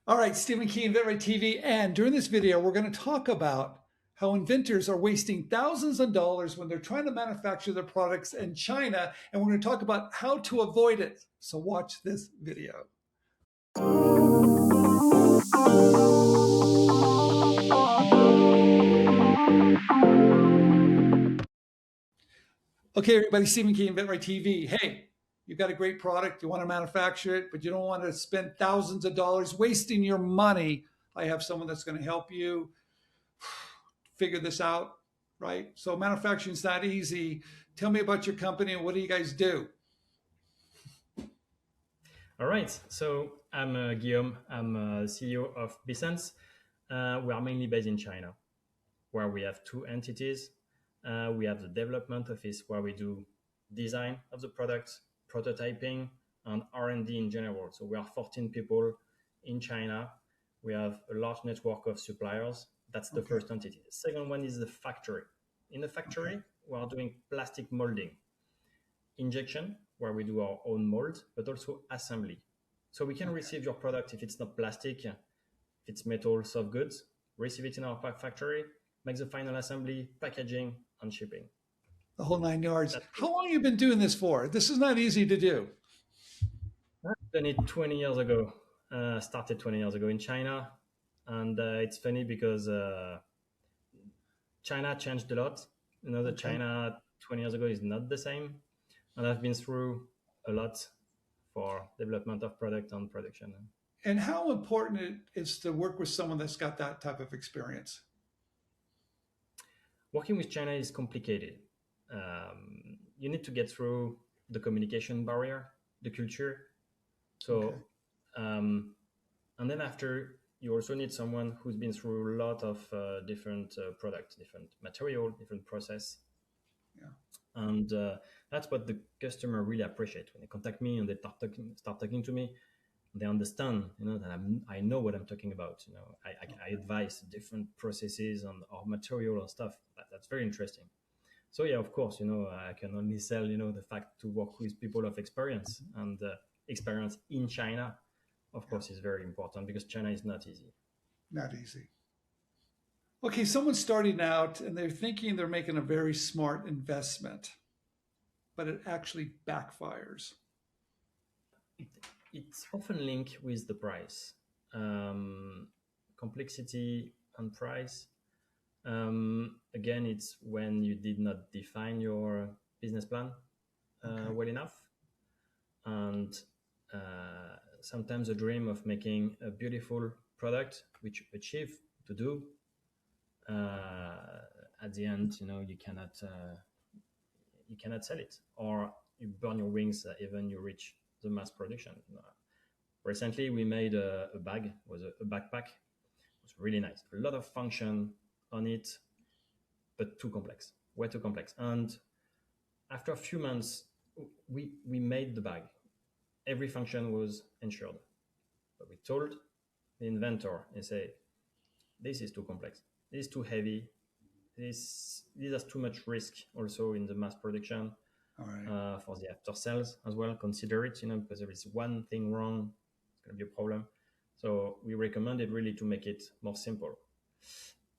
All right, Stephen Key, inventRightTV, and during this video, we're going to talk about how inventors are wasting thousands of dollars when they're trying to manufacture their products in China, and we're going to talk about how to avoid it. So watch this video. Okay, everybody, Stephen Key, inventRightTV. Hey, you've got a great product, you want to manufacture it, but you don't want to spend thousands of dollars wasting your money. I have someone that's going to help you figure this out, right? So manufacturing is not easy. Tell me about your company and what do you guys do? All right, so I'm Guillaume. I'm CEO of BSense. We are mainly based in China, where we have two entities. We have the development office, where we do design of the product, prototyping, and R&D in general. So we are 14 people in China. We have a large network of suppliers. That's the Okay, first entity. The second one is the factory. In the okay. factory, we are doing plastic molding, injection, where we do our own mold, but also assembly. So we can Okay. receive your product if it's not plastic, if it's metal, soft goods, receive it in our factory, make the final assembly, packaging, and shipping. The whole nine yards. That's it. How long have you been doing this for? This is not easy to do. I've done it 20 years ago. Started 20 years ago in China. And it's funny because China changed a lot. The Okay. China 20 years ago is not the same. And I've been through a lot for development of product and production. And how important it is to work with someone that's got that type of experience? Working with China is complicated. You need to get through the communication barrier, the culture. Okay. So, and then after, you also need someone who's been through a lot of different products, different material, different process, Yeah. and that's what the customer really appreciate when they contact me and they start talking to me. They understand, that I know what I'm talking about. I Okay. advise different processes and or material and stuff. That's very interesting. So yeah, of course, I can only sell, the fact to work with people of experience and experience in China, of Yeah. course, is very important because China is not easy. Not easy. Okay, someone's starting out and they're thinking they're making a very smart investment, but it actually backfires. It, it's often linked with the price, um, complexity and price. Again, it's when you did not define your business plan Okay. well enough, and sometimes a dream of making a beautiful product, which you achieve to do, at the end, you cannot sell it, or you burn your wings even you reach the mass production. Recently, we made a bag, was a backpack. It was really nice, a lot of function on it, but too complex, way too complex. And after a few months, we made the bag. Every function was ensured, but we told the inventor and say, this is too complex, this is too heavy, this has too much risk also in the mass production, All right. for the after sales as well. Consider it, because there is one thing wrong, it's going to be a problem. So we recommended really to make it more simple.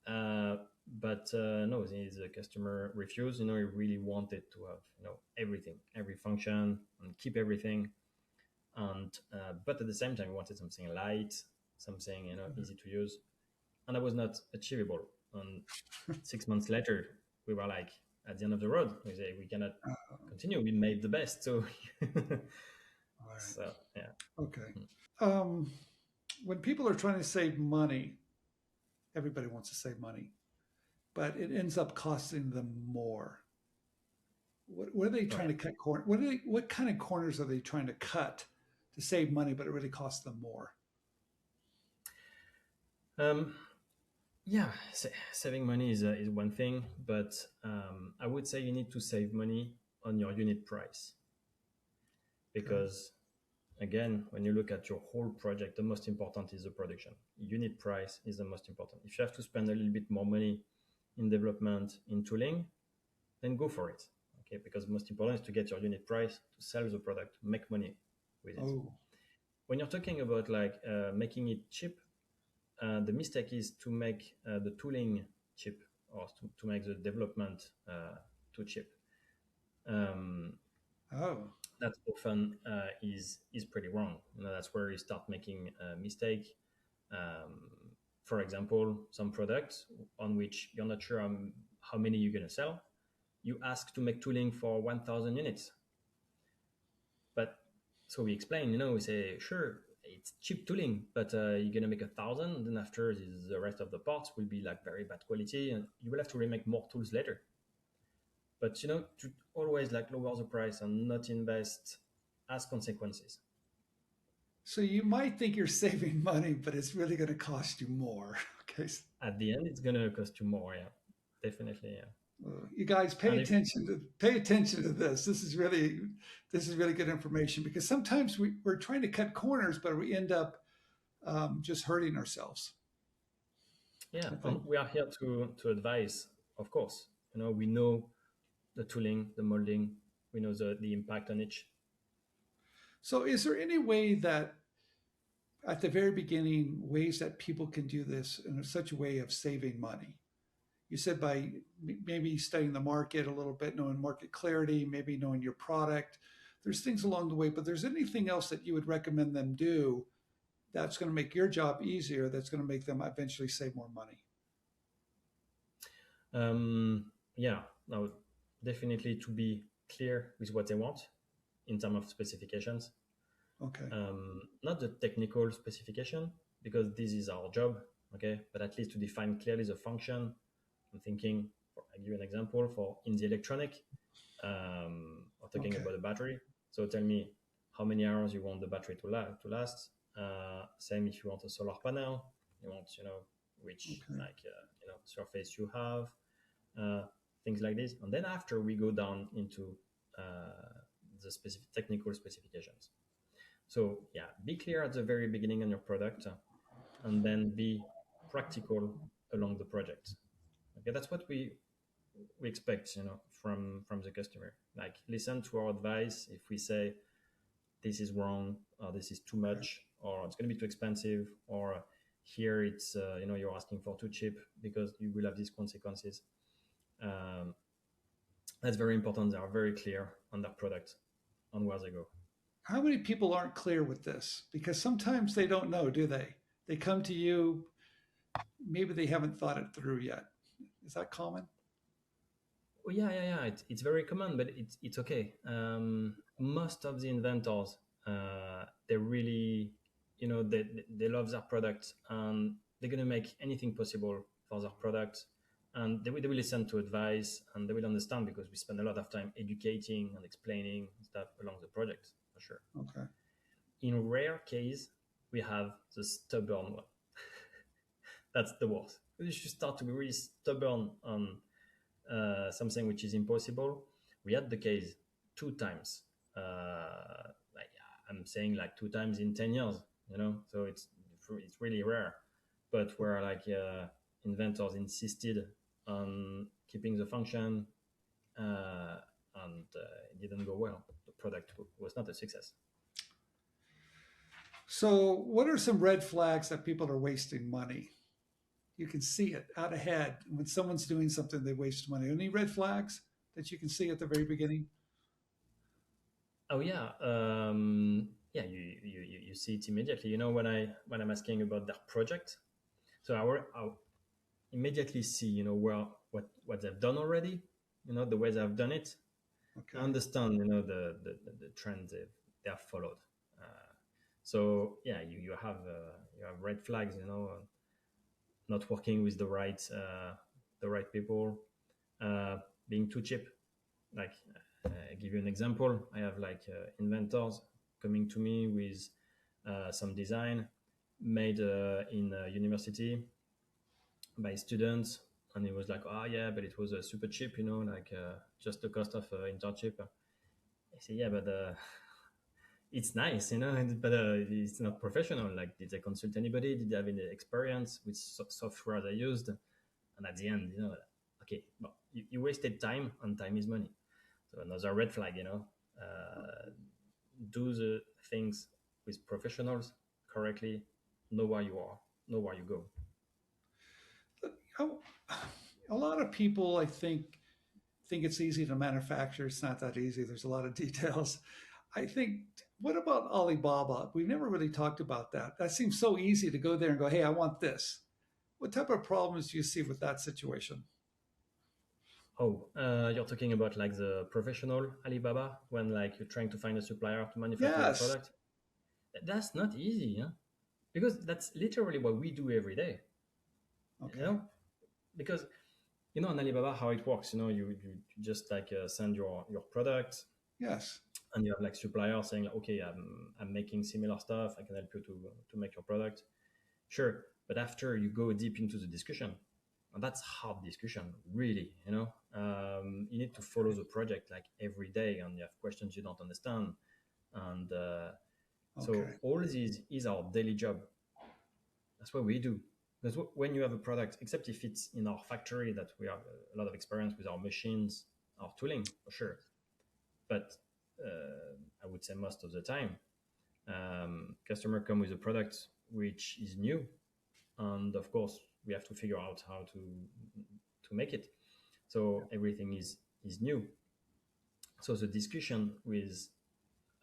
Uh, but no, the customer refused. He really wanted to have everything, every function, and keep everything. And but at the same time, we wanted something light, something easy to use, and that was not achievable. And 6 months later, we were like at the end of the road. We say we cannot continue. We made the best, so All right. so yeah. Okay. Um, when people are trying to save money, everybody wants to save money, but it ends up costing them more. What are they trying Right. to cut corner? What kind of corners are they trying to cut to save money, but it really costs them more? Um, yeah, saving money is one thing, but I would say you need to save money on your unit price Okay. because again, when you look at your whole project, the most important is the production. Unit price is the most important. If you have to spend a little bit more money in development, in tooling, then go for it. Okay, because the most important is to get your unit price to sell the product, make money with it. Oh, when you're talking about like making it cheap, the mistake is to make the tooling cheap, or to make the development too cheap. Um, Oh, that often is pretty wrong. That's where you start making a mistake. Um, for example, some products on which you're not sure how many you're going to sell, you ask to make tooling for 1,000 units. But so we explain, we say, sure, it's cheap tooling, but you're going to make 1,000. And then after, the rest of the parts will be like very bad quality, and you will have to remake more tools later. But to always like lower the price and not invest as consequences. so you might think you're saving money, but it's really going to cost you more. Okay. At the end, it's going to cost you more. Yeah, definitely. Yeah. You guys And if pay attention to this. This is really good information, because sometimes we're trying to cut corners, but we end up just hurting ourselves. Yeah, I think. and we are here to advise, of course. We know the tooling, the molding, we know the impact on each. So, is there any way that at the very beginning, ways that people can do this in such a way of saving money? You said by maybe studying the market a little bit, knowing market clarity, maybe knowing your product. There's things along the way, but there's anything else that you would recommend them do that's going to make your job easier, that's going to make them eventually save more money? Yeah, now definitely to be clear with what they want in terms of specifications. Okay. Not the technical specification, because this is our job, okay? But at least to define clearly the function. I'm thinking, I give you an example for in the electronic, or talking Okay. about the battery. So tell me how many hours you want the battery to last. Same if you want a solar panel, you want, which Okay. like, surface you have, uh, things like this. And then after we go down into the specific technical specifications. So yeah, be clear at the very beginning on your product, and then be practical along the project. Okay, that's what we expect, from the customer. Like, listen to our advice. If we say this is wrong, or this is too Okay. much, or it's going to be too expensive, or here it's you're asking for too cheap because you will have these consequences. Um, that's very important. They are very clear on their product, on where they go. How many people aren't clear with this? Because sometimes they don't know, do they? They come to you, maybe they haven't thought it through yet. Is that common? Oh, yeah. It's very common, but it's okay. Most of the inventors, they really, they love their product, and they're gonna make anything possible for their product, and they will listen to advice, and they will understand, because we spend a lot of time educating and explaining stuff along the project, for sure. Okay. In rare case, we have the stubborn one. That's the worst. You should start to be really stubborn on something which is impossible. We had the case 2 times. Like, I'm saying like 2 times in 10 years, so it's really rare. But where like inventors insisted on keeping the function, and it didn't go well. The product was not a success. So, what are some red flags that people are wasting money? You can see it out ahead when someone's doing something, they waste money. Any red flags that you can see at the very beginning? Oh yeah, yeah. You see it immediately. When I'm asking about their project, so I immediately see, where what they've done already, the way they've done it. I Okay. understand, the trend they have followed. So yeah, you have red flags, not working with the right people, being too cheap. Like, I give you an example. I have like inventors coming to me with some design made in university by students, and it was like, oh yeah, but it was super cheap, like just the cost of internship. I say, yeah, but it's nice, but it's not professional. Like, did they consult anybody? Did they have any experience with software they used? And at the end, okay, well, you wasted time, and time is money. So another red flag, do the things with professionals correctly, know where you are, know where you go. How- A lot of people, I think it's easy to manufacture. It's not that easy. There's a lot of details. I think, what about Alibaba? We've never really talked about that. That seems so easy to go there and go, hey, I want this. What type of problems do you see with that situation? Oh, you're talking about like the professional Alibaba when like you're trying to find a supplier to manufacture your Yes. product. That's not easy, huh? Because that's literally what we do every day. You Okay. know, because on Alibaba how it works. You just like send your product, Yes. and you have like suppliers saying like, okay, I'm making similar stuff. I can help you to make your product. Sure, but after you go deep into the discussion, and that's hard discussion, really. You need to follow the project like every day, and you have questions you don't understand, and so Okay. all this is our daily job. That's what we do. Because when you have a product, except if it's in our factory that we have a lot of experience with our machines, our tooling, for sure. But I would say most of the time, customer come with a product which is new, and of course we have to figure out how to make it. So everything is new. So the discussion with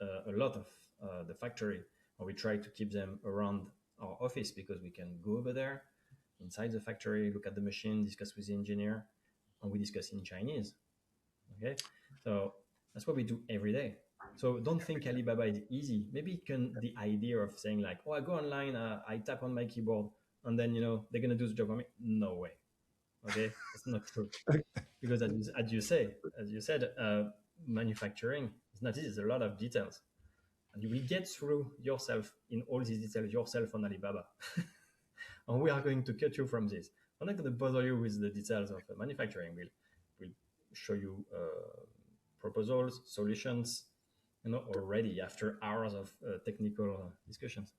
a lot of the factory, or we try to keep them around our office because we can go over there inside the factory, look at the machine, discuss with the engineer, and we discuss in Chinese. Okay, so that's what we do every day. So don't think Alibaba is easy. Maybe it can the idea of saying like, oh, I go online, I tap on my keyboard, and then they're gonna do the job for me. No way. Okay, that's not true. Because as you said, manufacturing is not easy. There's a lot of details, and you will get through yourself in all these details yourself on Alibaba. And we are going to cut you from this. I'm not going to bother you with the details of manufacturing. We'll show you proposals, solutions, already after hours of technical discussions.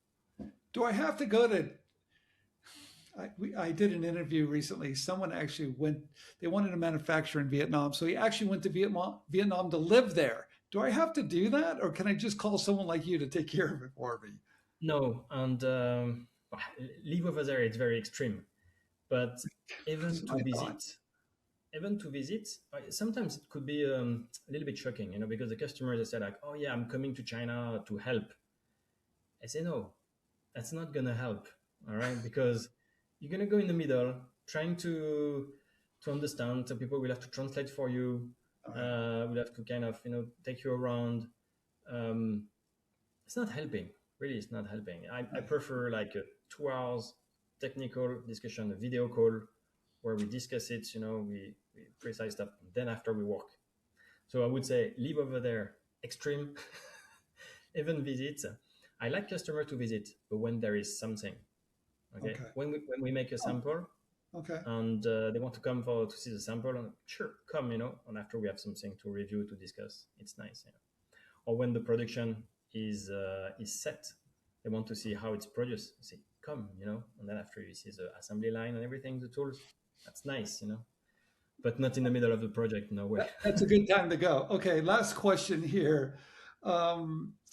Do I have to go to I did an interview recently. Someone actually went, they wanted to manufacture in Vietnam. So he actually went to Vietnam to live there. Do I have to do that? Or can I just call someone like you to take care of it for me? No, and live over there, it's very extreme. But That's even what to I thought. visit, sometimes it could be a little bit shocking, because the customers they say like, oh yeah, I'm coming to China to help. I say no, that's not gonna help. All right, because you're gonna go in the middle trying to understand. So people will have to translate for you. All right. Will have to kind of take you around. Um, it's not helping. Really, it's not helping. I prefer like a 2 hours technical discussion, a video call where we discuss it. We precise stuff. And then after we work. So I would say live over there, extreme, even visit. I like customer to visit, but when there is something, okay, Okay. when we make a Oh, sample okay. and they want to come to see the sample, and sure, come, and after we have something to review to discuss, it's nice. Or when the production is set, they want to see how it's produced. Say, come, and then after you see the assembly line and everything, the tools, that's nice, but not in the middle of the project, no way. That's a good time to go. Okay. Last question here.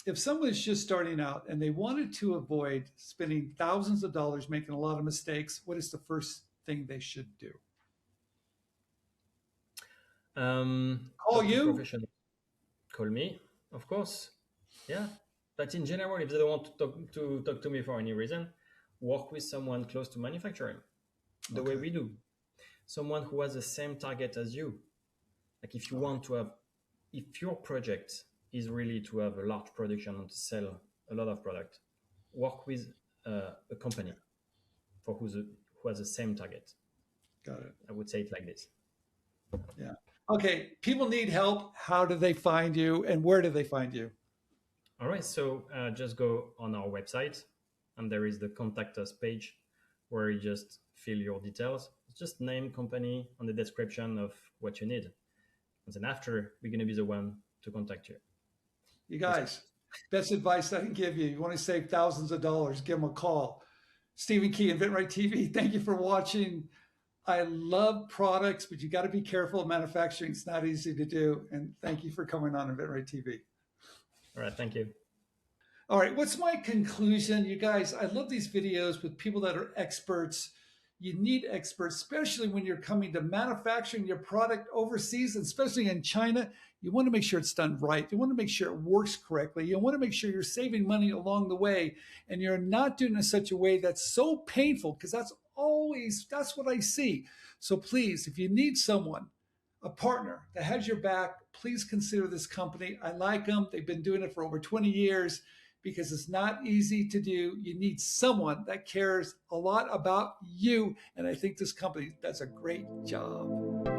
If someone's just starting out and they wanted to avoid spending thousands of dollars making a lot of mistakes, what is the first thing they should do? Call Talk to you? professionals. Call me, of course. Yeah, but in general, if they don't want to talk to me for any reason, work with someone close to manufacturing, the way Okay. we do. Someone who has the same target as you. Like if you All right. want to have, if your project is really to have a large production and to sell a lot of product, work with a company for who has the same target. Got it. I would say it like this. Yeah. Okay. People need help. How do they find you and where do they find you? All right, so just go on our website, and there is the contact us page where you just fill your details. Just name, company, and the description of what you need. And then after, we're going to be the one to contact you. You Yes. guys, best advice I can give you. You want to save thousands of dollars, give them a call. Stephen Key, inventRight TV. Thank you for watching. I love products, but you got to be careful. Manufacturing is not easy to do. And thank you for coming on inventRight TV. All right, thank you. All right, what's my conclusion? You guys, I love these videos with people that are experts. You need experts, especially when you're coming to manufacturing your product overseas, and especially in China. You want to make sure it's done right. You want to make sure it works correctly. You want to make sure you're saving money along the way, and you're not doing it in such a way that's so painful, because that's what I see. So please, if you need someone, a partner that has your back, please consider this company. I like them. They've been doing it for over 20 years because it's not easy to do. You need someone that cares a lot about you. And I think this company does a great job.